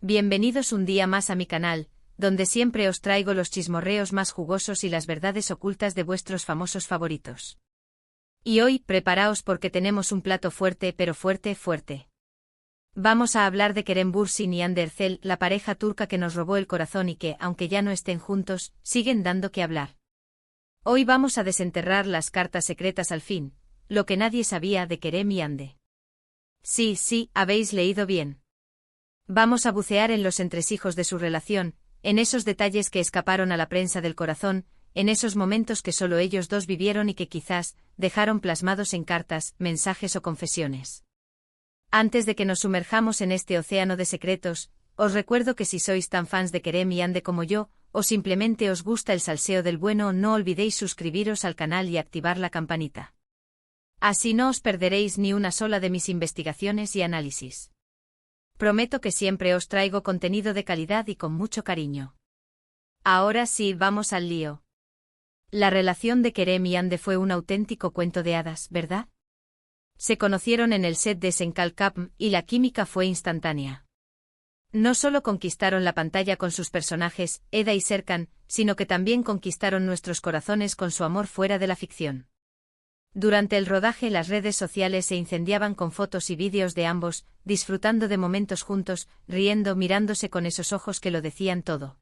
Bienvenidos un día más a mi canal, donde siempre os traigo los chismorreos más jugosos y las verdades ocultas de vuestros famosos favoritos. Y hoy, preparaos porque tenemos un plato fuerte pero fuerte. Vamos a hablar de Kerem Bürsin y Hande Erçel, la pareja turca que nos robó el corazón y que, aunque ya no estén juntos, siguen dando que hablar. Hoy vamos a desenterrar las cartas secretas al fin, lo que nadie sabía de Kerem y Hande. Sí, habéis leído bien. Vamos a bucear en los entresijos de su relación, en esos detalles que escaparon a la prensa del corazón, en esos momentos que solo ellos dos vivieron y que quizás dejaron plasmados en cartas, mensajes o confesiones. Antes de que nos sumerjamos en este océano de secretos, os recuerdo que si sois tan fans de Kerem y Hande como yo, o simplemente os gusta el salseo del bueno, no olvidéis suscribiros al canal y activar la campanita. Así no os perderéis ni una sola de mis investigaciones y análisis. Prometo que siempre os traigo contenido de calidad y con mucho cariño. Ahora sí, vamos al lío. La relación de Kerem y Hande fue un auténtico cuento de hadas, ¿verdad? Se conocieron en el set de Senkal Kapm y la química fue instantánea. No solo conquistaron la pantalla con sus personajes, Eda y Serkan, sino que también conquistaron nuestros corazones con su amor fuera de la ficción. Durante el rodaje las redes sociales se incendiaban con fotos y vídeos de ambos, disfrutando de momentos juntos, riendo, mirándose con esos ojos que lo decían todo.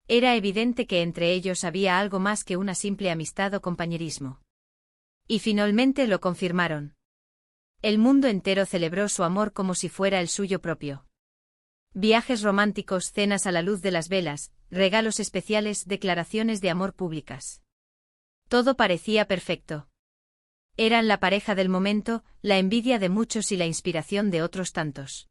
Era evidente que entre ellos había algo más que una simple amistad o compañerismo. Y finalmente lo confirmaron. El mundo entero celebró su amor como si fuera el suyo propio. Viajes románticos, cenas a la luz de las velas, regalos especiales, declaraciones de amor públicas. Todo parecía perfecto. Eran la pareja del momento, la envidia de muchos y la inspiración de otros tantos.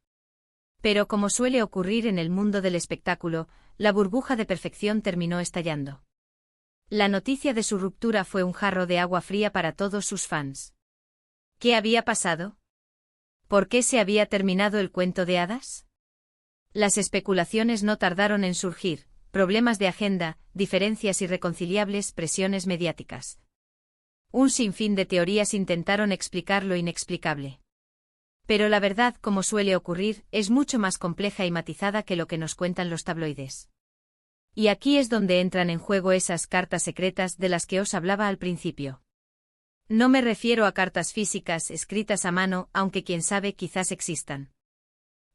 Pero como suele ocurrir en el mundo del espectáculo, la burbuja de perfección terminó estallando. La noticia de su ruptura fue un jarro de agua fría para todos sus fans. ¿Qué había pasado? ¿Por qué se había terminado el cuento de hadas? Las especulaciones no tardaron en surgir, problemas de agenda, diferencias irreconciliables, presiones mediáticas. Un sinfín de teorías intentaron explicar lo inexplicable. Pero la verdad, como suele ocurrir, es mucho más compleja y matizada que lo que nos cuentan los tabloides. Y aquí es donde entran en juego esas cartas secretas de las que os hablaba al principio. No me refiero a cartas físicas escritas a mano, aunque quién sabe quizás existan.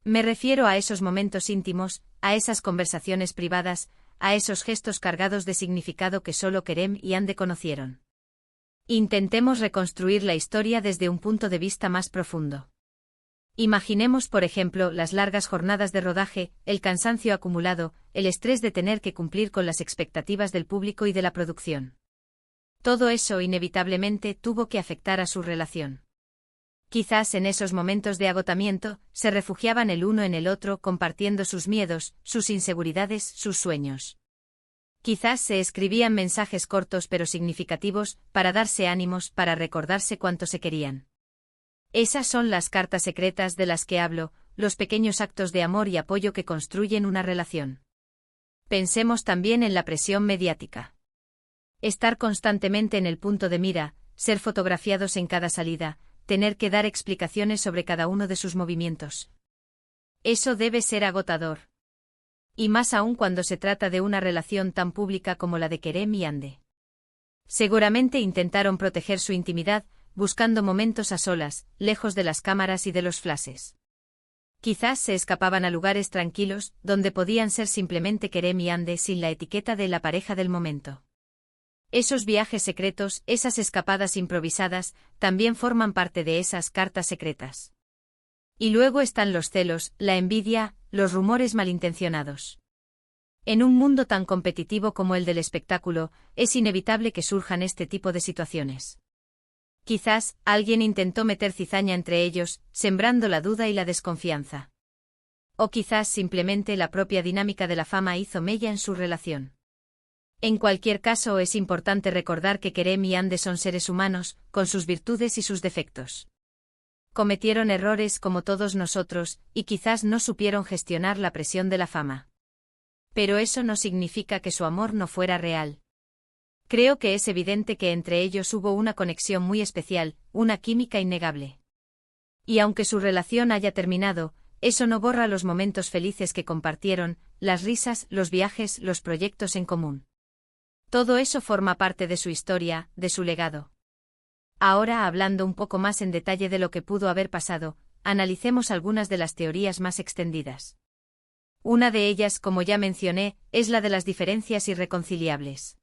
Me refiero a esos momentos íntimos, a esas conversaciones privadas, a esos gestos cargados de significado que solo Kerem y Hande conocieron. Intentemos reconstruir la historia desde un punto de vista más profundo. Imaginemos, por ejemplo, las largas jornadas de rodaje, el cansancio acumulado, el estrés de tener que cumplir con las expectativas del público y de la producción. Todo eso inevitablemente tuvo que afectar a su relación. Quizás en esos momentos de agotamiento, se refugiaban el uno en el otro compartiendo sus miedos, sus inseguridades, sus sueños. Quizás se escribían mensajes cortos pero significativos, para darse ánimos, para recordarse cuánto se querían. Esas son las cartas secretas de las que hablo, los pequeños actos de amor y apoyo que construyen una relación. Pensemos también en la presión mediática. Estar constantemente en el punto de mira, ser fotografiados en cada salida, tener que dar explicaciones sobre cada uno de sus movimientos. Eso debe ser agotador. Y más aún cuando se trata de una relación tan pública como la de Kerem y Hande. Seguramente intentaron proteger su intimidad, buscando momentos a solas, lejos de las cámaras y de los flashes. Quizás se escapaban a lugares tranquilos, donde podían ser simplemente Kerem y Hande sin la etiqueta de la pareja del momento. Esos viajes secretos, esas escapadas improvisadas, también forman parte de esas cartas secretas. Y luego están los celos, la envidia, los rumores malintencionados. En un mundo tan competitivo como el del espectáculo, es inevitable que surjan este tipo de situaciones. Quizás, alguien intentó meter cizaña entre ellos, sembrando la duda y la desconfianza. O quizás simplemente la propia dinámica de la fama hizo mella en su relación. En cualquier caso, es importante recordar que Kerem y Hande son seres humanos, con sus virtudes y sus defectos. Cometieron errores como todos nosotros, y quizás no supieron gestionar la presión de la fama. Pero eso no significa que su amor no fuera real. Creo que es evidente que entre ellos hubo una conexión muy especial, una química innegable. Y aunque su relación haya terminado, eso no borra los momentos felices que compartieron, las risas, los viajes, los proyectos en común. Todo eso forma parte de su historia, de su legado. Ahora, hablando un poco más en detalle de lo que pudo haber pasado, analicemos algunas de las teorías más extendidas. Una de ellas, como ya mencioné, es la de las diferencias irreconciliables.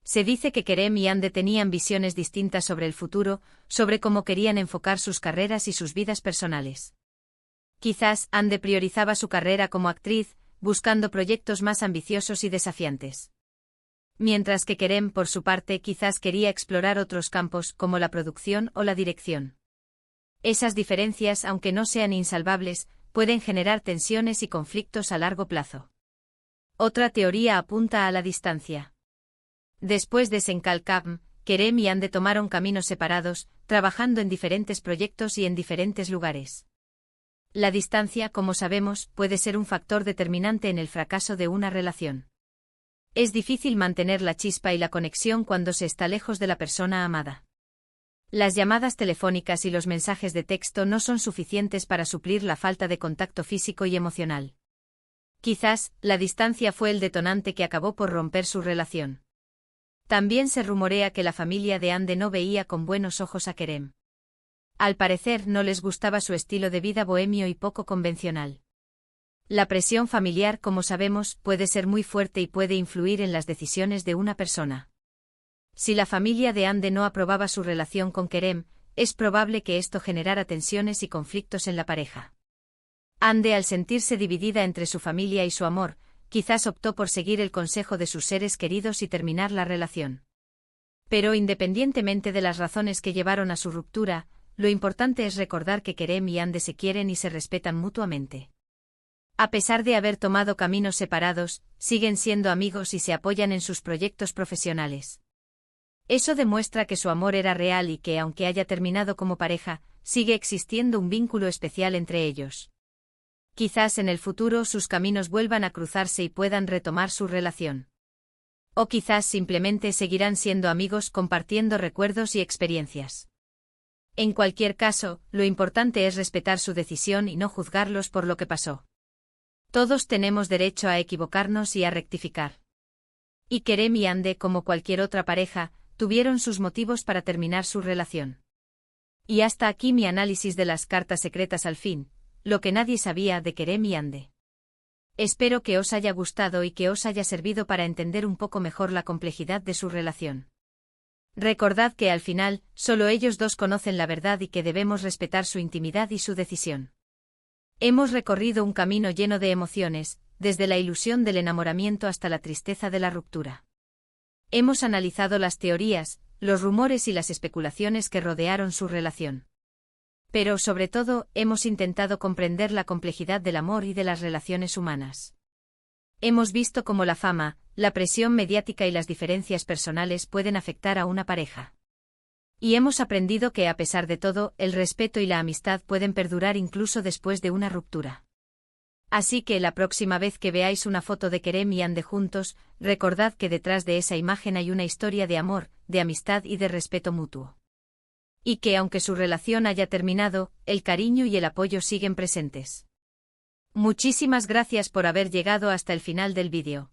Se dice que Kerem y Hande tenían visiones distintas sobre el futuro, sobre cómo querían enfocar sus carreras y sus vidas personales. Quizás Hande priorizaba su carrera como actriz, buscando proyectos más ambiciosos y desafiantes. Mientras que Kerem, por su parte, quizás quería explorar otros campos, como la producción o la dirección. Esas diferencias, aunque no sean insalvables, pueden generar tensiones y conflictos a largo plazo. Otra teoría apunta a la distancia. Después de Senkalkam, Kerem y Hande tomaron caminos separados, trabajando en diferentes proyectos y en diferentes lugares. La distancia, como sabemos, puede ser un factor determinante en el fracaso de una relación. Es difícil mantener la chispa y la conexión cuando se está lejos de la persona amada. Las llamadas telefónicas y los mensajes de texto no son suficientes para suplir la falta de contacto físico y emocional. Quizás, la distancia fue el detonante que acabó por romper su relación. También se rumorea que la familia de Hande no veía con buenos ojos a Kerem. Al parecer no les gustaba su estilo de vida bohemio y poco convencional. La presión familiar, como sabemos, puede ser muy fuerte y puede influir en las decisiones de una persona. Si la familia de Hande no aprobaba su relación con Kerem, es probable que esto generara tensiones y conflictos en la pareja. Hande, al sentirse dividida entre su familia y su amor, quizás optó por seguir el consejo de sus seres queridos y terminar la relación. Pero independientemente de las razones que llevaron a su ruptura, lo importante es recordar que Kerem y Hande se quieren y se respetan mutuamente. A pesar de haber tomado caminos separados, siguen siendo amigos y se apoyan en sus proyectos profesionales. Eso demuestra que su amor era real y que, aunque haya terminado como pareja, sigue existiendo un vínculo especial entre ellos. Quizás en el futuro sus caminos vuelvan a cruzarse y puedan retomar su relación. O quizás simplemente seguirán siendo amigos compartiendo recuerdos y experiencias. En cualquier caso, lo importante es respetar su decisión y no juzgarlos por lo que pasó. Todos tenemos derecho a equivocarnos y a rectificar. Y Kerem y Hande, como cualquier otra pareja, tuvieron sus motivos para terminar su relación. Y hasta aquí mi análisis de las cartas secretas al fin, lo que nadie sabía de Kerem y Hande. Espero que os haya gustado y que os haya servido para entender un poco mejor la complejidad de su relación. Recordad que al final, solo ellos dos conocen la verdad y que debemos respetar su intimidad y su decisión. Hemos recorrido un camino lleno de emociones, desde la ilusión del enamoramiento hasta la tristeza de la ruptura. Hemos analizado las teorías, los rumores y las especulaciones que rodearon su relación. Pero, sobre todo, hemos intentado comprender la complejidad del amor y de las relaciones humanas. Hemos visto cómo la fama, la presión mediática y las diferencias personales pueden afectar a una pareja. Y hemos aprendido que, a pesar de todo, el respeto y la amistad pueden perdurar incluso después de una ruptura. Así que la próxima vez que veáis una foto de Kerem y Hande juntos, recordad que detrás de esa imagen hay una historia de amor, de amistad y de respeto mutuo. Y que aunque su relación haya terminado, el cariño y el apoyo siguen presentes. Muchísimas gracias por haber llegado hasta el final del vídeo.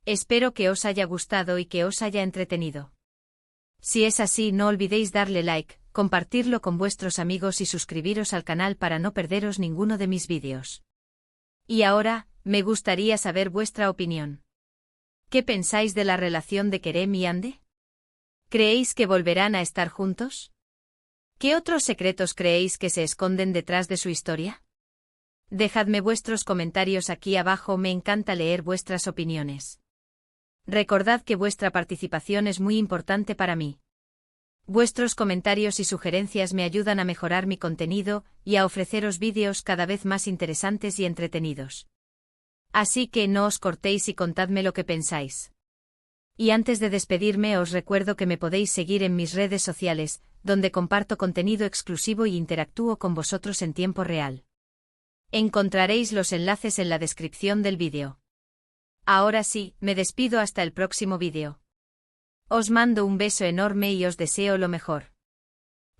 Espero que os haya gustado y que os haya entretenido. Si es así, no olvidéis darle like, compartirlo con vuestros amigos y suscribiros al canal para no perderos ninguno de mis vídeos. Y ahora, me gustaría saber vuestra opinión. ¿Qué pensáis de la relación de Kerem y Hande? ¿Creéis que volverán a estar juntos? ¿Qué otros secretos creéis que se esconden detrás de su historia? Dejadme vuestros comentarios aquí abajo, me encanta leer vuestras opiniones. Recordad que vuestra participación es muy importante para mí. Vuestros comentarios y sugerencias me ayudan a mejorar mi contenido y a ofreceros vídeos cada vez más interesantes y entretenidos. Así que no os cortéis y contadme lo que pensáis. Y antes de despedirme os recuerdo que me podéis seguir en mis redes sociales, donde comparto contenido exclusivo y interactúo con vosotros en tiempo real. Encontraréis los enlaces en la descripción del vídeo. Ahora sí, me despido hasta el próximo vídeo. Os mando un beso enorme y os deseo lo mejor.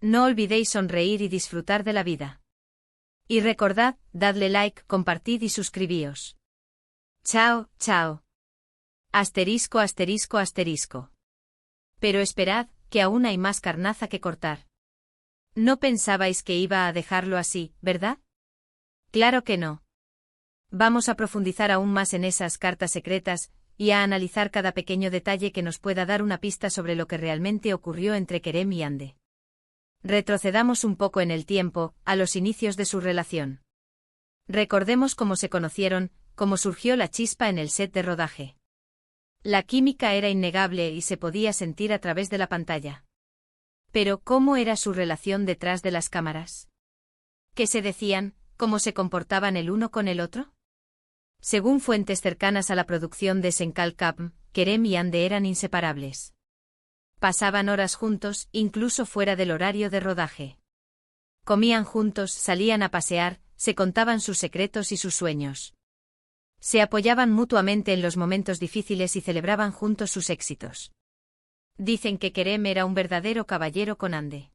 No olvidéis sonreír y disfrutar de la vida. Y recordad, dadle like, compartid y suscribíos. Chao, chao. Asterisco, asterisco, asterisco. Pero esperad, que aún hay más carnaza que cortar. No pensabais que iba a dejarlo así, ¿verdad? Claro que no. Vamos a profundizar aún más en esas cartas secretas, y a analizar cada pequeño detalle que nos pueda dar una pista sobre lo que realmente ocurrió entre Kerem y Hande. Retrocedamos un poco en el tiempo, a los inicios de su relación. Recordemos cómo se conocieron, cómo surgió la chispa en el set de rodaje. La química era innegable y se podía sentir a través de la pantalla. Pero, ¿cómo era su relación detrás de las cámaras? ¿Qué se decían? ¿Cómo se comportaban el uno con el otro? Según fuentes cercanas a la producción de Senkal Kapm, Kerem y Hande eran inseparables. Pasaban horas juntos, incluso fuera del horario de rodaje. Comían juntos, salían a pasear, se contaban sus secretos y sus sueños. Se apoyaban mutuamente en los momentos difíciles y celebraban juntos sus éxitos. Dicen que Kerem era un verdadero caballero con Hande.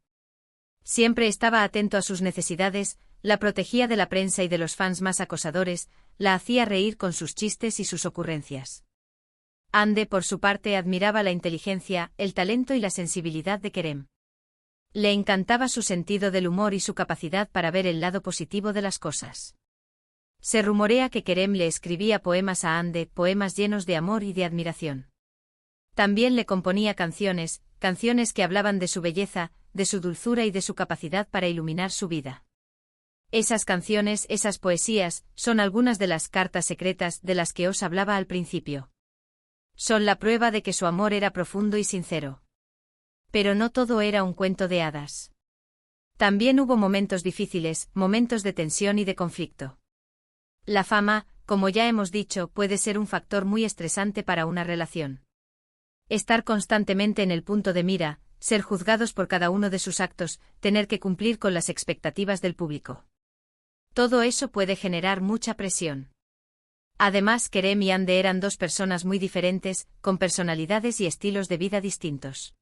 Siempre estaba atento a sus necesidades, la protegía de la prensa y de los fans más acosadores, la hacía reír con sus chistes y sus ocurrencias. Hande, por su parte, admiraba la inteligencia, el talento y la sensibilidad de Kerem. Le encantaba su sentido del humor y su capacidad para ver el lado positivo de las cosas. Se rumorea que Kerem le escribía poemas a Hande, poemas llenos de amor y de admiración. También le componía canciones que hablaban de su belleza, de su dulzura y de su capacidad para iluminar su vida. Esas canciones, esas poesías, son algunas de las cartas secretas de las que os hablaba al principio. Son la prueba de que su amor era profundo y sincero. Pero no todo era un cuento de hadas. También hubo momentos difíciles, momentos de tensión y de conflicto. La fama, como ya hemos dicho, puede ser un factor muy estresante para una relación. Estar constantemente en el punto de mira, ser juzgados por cada uno de sus actos, tener que cumplir con las expectativas del público. Todo eso puede generar mucha presión. Además, Kerem y Hande eran dos personas muy diferentes, con personalidades y estilos de vida distintos.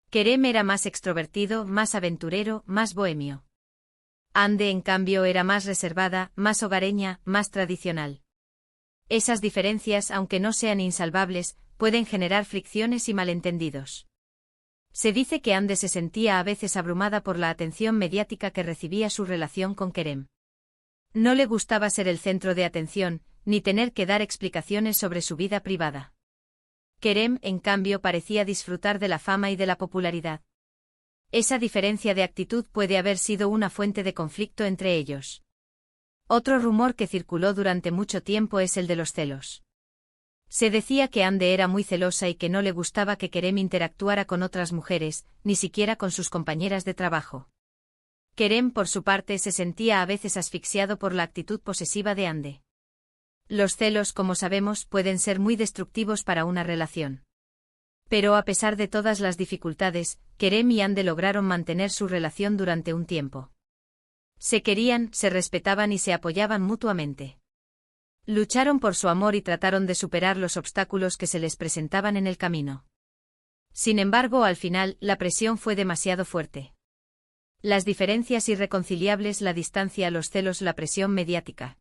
Kerem era más extrovertido, más aventurero, más bohemio. Hande, en cambio, era más reservada, más hogareña, más tradicional. Esas diferencias, aunque no sean insalvables, pueden generar fricciones y malentendidos. Se dice que Hande se sentía a veces abrumada por la atención mediática que recibía su relación con Kerem. No le gustaba ser el centro de atención, ni tener que dar explicaciones sobre su vida privada. Kerem, en cambio, parecía disfrutar de la fama y de la popularidad. Esa diferencia de actitud puede haber sido una fuente de conflicto entre ellos. Otro rumor que circuló durante mucho tiempo es el de los celos. Se decía que Hande era muy celosa y que no le gustaba que Kerem interactuara con otras mujeres, ni siquiera con sus compañeras de trabajo. Kerem, por su parte, se sentía a veces asfixiado por la actitud posesiva de Hande. Los celos, como sabemos, pueden ser muy destructivos para una relación. Pero a pesar de todas las dificultades, Kerem y Hande lograron mantener su relación durante un tiempo. Se querían, se respetaban y se apoyaban mutuamente. Lucharon por su amor y trataron de superar los obstáculos que se les presentaban en el camino. Sin embargo, al final, la presión fue demasiado fuerte. Las diferencias irreconciliables, la distancia, los celos, la presión mediática.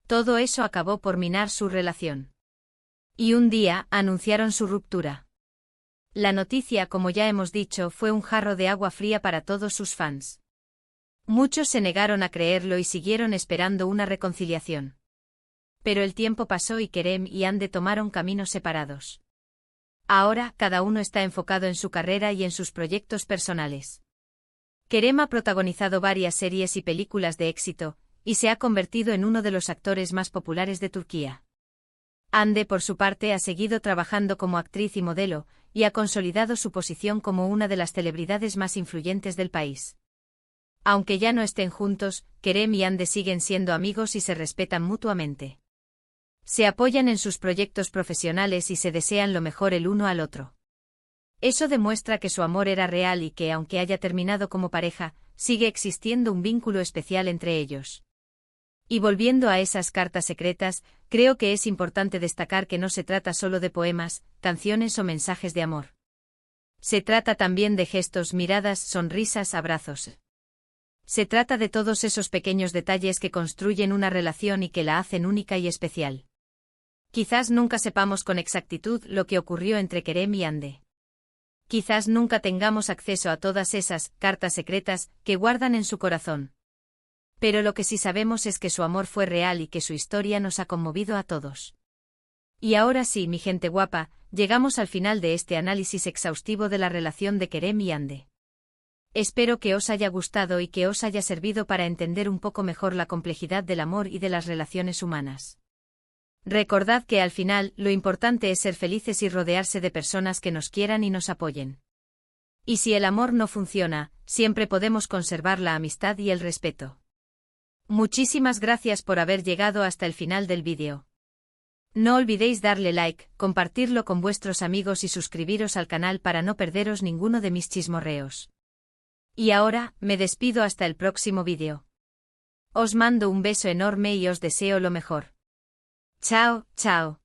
Todo eso acabó por minar su relación. Y un día, anunciaron su ruptura. La noticia, como ya hemos dicho, fue un jarro de agua fría para todos sus fans. Muchos se negaron a creerlo y siguieron esperando una reconciliación. Pero el tiempo pasó y Kerem y Hande tomaron caminos separados. Ahora, cada uno está enfocado en su carrera y en sus proyectos personales. Kerem ha protagonizado varias series y películas de éxito, y se ha convertido en uno de los actores más populares de Turquía. Hande, por su parte, ha seguido trabajando como actriz y modelo, y ha consolidado su posición como una de las celebridades más influyentes del país. Aunque ya no estén juntos, Kerem y Hande siguen siendo amigos y se respetan mutuamente. Se apoyan en sus proyectos profesionales y se desean lo mejor el uno al otro. Eso demuestra que su amor era real y que, aunque haya terminado como pareja, sigue existiendo un vínculo especial entre ellos. Y volviendo a esas cartas secretas, creo que es importante destacar que no se trata solo de poemas, canciones o mensajes de amor. Se trata también de gestos, miradas, sonrisas, abrazos. Se trata de todos esos pequeños detalles que construyen una relación y que la hacen única y especial. Quizás nunca sepamos con exactitud lo que ocurrió entre Kerem y Hande. Quizás nunca tengamos acceso a todas esas cartas secretas que guardan en su corazón. Pero lo que sí sabemos es que su amor fue real y que su historia nos ha conmovido a todos. Y ahora sí, mi gente guapa, llegamos al final de este análisis exhaustivo de la relación de Kerem y Hande. Espero que os haya gustado y que os haya servido para entender un poco mejor la complejidad del amor y de las relaciones humanas. Recordad que al final lo importante es ser felices y rodearse de personas que nos quieran y nos apoyen. Y si el amor no funciona, siempre podemos conservar la amistad y el respeto. Muchísimas gracias por haber llegado hasta el final del vídeo. No olvidéis darle like, compartirlo con vuestros amigos y suscribiros al canal para no perderos ninguno de mis chismorreos. Y ahora, me despido hasta el próximo vídeo. Os mando un beso enorme y os deseo lo mejor. Chao, chao.